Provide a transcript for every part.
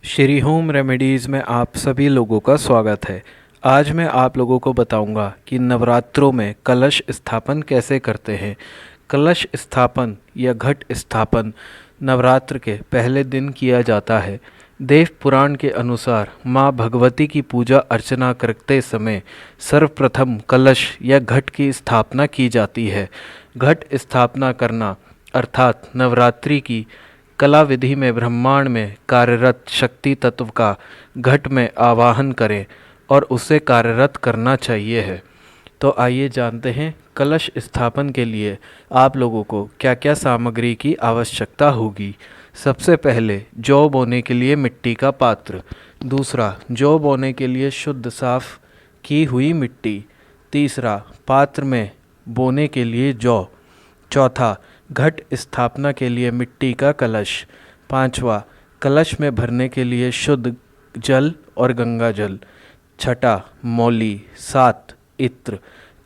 Shri home remedies में आप सभी लोगों का स्वागत है। आज मैं आप लोगों को बताऊंगा कि नवरात्रों में कलश स्थापन कैसे करते हैं। कलश स्थापन या घट स्थापन नवरात्र के पहले दिन किया जाता है। देव पुराण के अनुसार माँ भगवती की पूजा अर्चना करते समय सर्वप्रथम कलश या घट की स्थापना की जाती है। घट स्थापना करना अर्थात नवरात्रि की कला विधि में ब्रह्मांड में कार्यरत शक्ति तत्व का घट में आवाहन करें और उसे कार्यरत करना चाहिए है। तो आइए जानते हैं कलश स्थापन के लिए आप लोगों को क्या क्या सामग्री की आवश्यकता होगी। सबसे पहले जौ बोने के लिए मिट्टी का पात्र, दूसरा जौ बोने के लिए शुद्ध साफ की हुई मिट्टी, तीसरा पात्र में बोने के लिए जौ, चौथा घट स्थापना के लिए मिट्टी का कलश, पांचवा कलश में भरने के लिए शुद्ध जल और गंगा जल, छठा मौली, सात इत्र,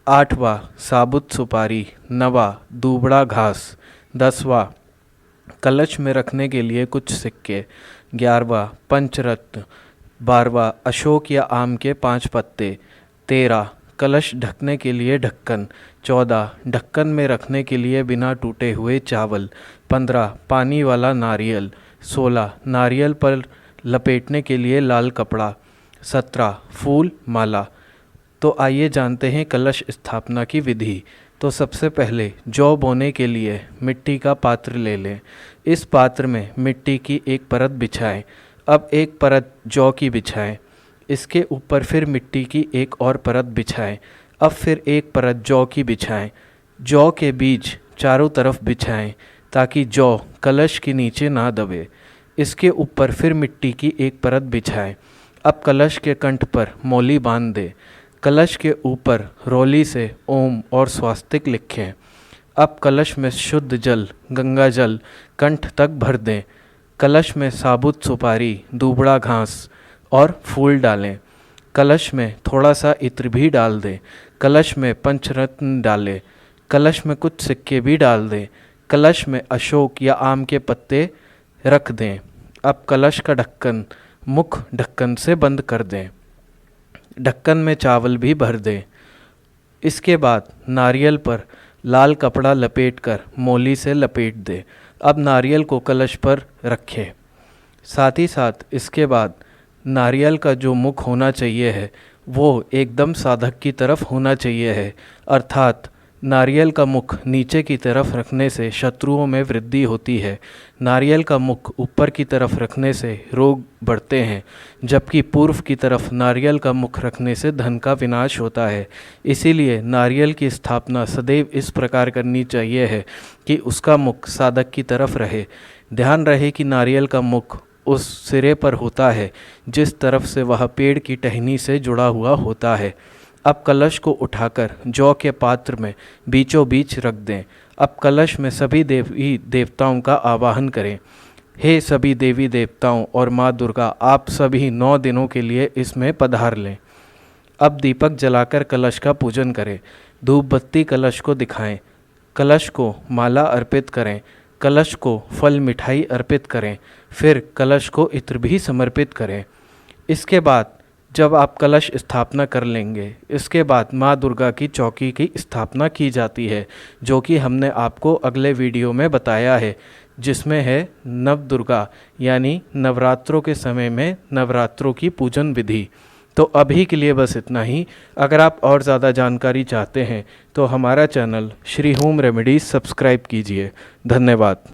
आठवां साबुत सुपारी, नवा दूबड़ा घास, दसवां कलश में रखने के लिए कुछ सिक्के, 11वां पंचरत्न, 12वां अशोक या आम के 5 पत्ते, 13 कलश ढकने के लिए ढक्कन, 14 ढक्कन में रखने के लिए बिना टूटे हुए चावल, 15 पानी वाला नारियल, 16 नारियल पर लपेटने के लिए लाल कपड़ा, 17 फूल माला। तो आइए जानते हैं कलश स्थापना की विधि। तो सबसे पहले जौ बोने के लिए मिट्टी का पात्र ले लें। इस पात्र में मिट्टी की एक परत बिछाएं। अब एक परत जौ की बिछाएं, इसके ऊपर फिर मिट्टी की एक और परत बिछाएं। अब फिर एक परत जौ की बिछाएं। जौ के बीज चारों तरफ बिछाएं ताकि जौ कलश के नीचे ना दबे। इसके ऊपर फिर मिट्टी की एक परत बिछाएं। अब कलश के कंठ पर मौली बांध दें। कलश के ऊपर रोली से ओम और स्वास्तिक लिखें। अब कलश में शुद्ध जल गंगा जल कंठ तक भर दें। कलश में साबुत सुपारी, दूबड़ा घास और फूल डालें। कलश में थोड़ा सा इत्र भी डाल दें। कलश में पंचरत्न डालें। कलश में कुछ सिक्के भी डाल दें। कलश में अशोक या आम के पत्ते रख दें। अब कलश का ढक्कन मुख ढक्कन से बंद कर दें। ढक्कन में चावल भी भर दें। इसके बाद नारियल पर लाल कपड़ा लपेटकर मौली से लपेट दें। अब नारियल को कलश पर रखें। साथ ही साथ इसके बाद नारियल का जो मुख होना चाहिए है वो एकदम साधक की तरफ होना चाहिए है, अर्थात नारियल का मुख नीचे की तरफ रखने से शत्रुओं में वृद्धि होती है। नारियल का मुख ऊपर की तरफ रखने से रोग बढ़ते हैं, जबकि पूर्व की तरफ नारियल का मुख रखने से धन का विनाश होता है। इसीलिए नारियल की स्थापना सदैव इस प्रकार करनी चाहिए है कि उसका मुख साधक की तरफ रहे। ध्यान रहे कि नारियल का मुख उस सिरे पर होता है जिस तरफ से वह पेड़ की टहनी से जुड़ा हुआ होता है। अब कलश को उठाकर जौ के पात्र में बीचों बीच रख दें। अब कलश में सभी देवी देवताओं का आवाहन करें। हे सभी देवी देवताओं और माँ दुर्गा, आप सभी 9 दिनों के लिए इसमें पधार लें। अब दीपक जलाकर कलश का पूजन करें। धूप बत्ती कलश को दिखाएं। कलश को माला अर्पित करें। कलश को फल मिठाई अर्पित करें। फिर कलश को इत्र भी समर्पित करें। इसके बाद जब आप कलश स्थापना कर लेंगे, इसके बाद माँ दुर्गा की चौकी की स्थापना की जाती है, जो कि हमने आपको अगले वीडियो में बताया है, जिसमें है नव दुर्गा यानी नवरात्रों के समय में नवरात्रों की पूजन विधि। तो अभी के लिए बस इतना ही। अगर आप और ज़्यादा जानकारी चाहते हैं तो हमारा channel Shri home remedies subscribe कीजिए। धन्यवाद।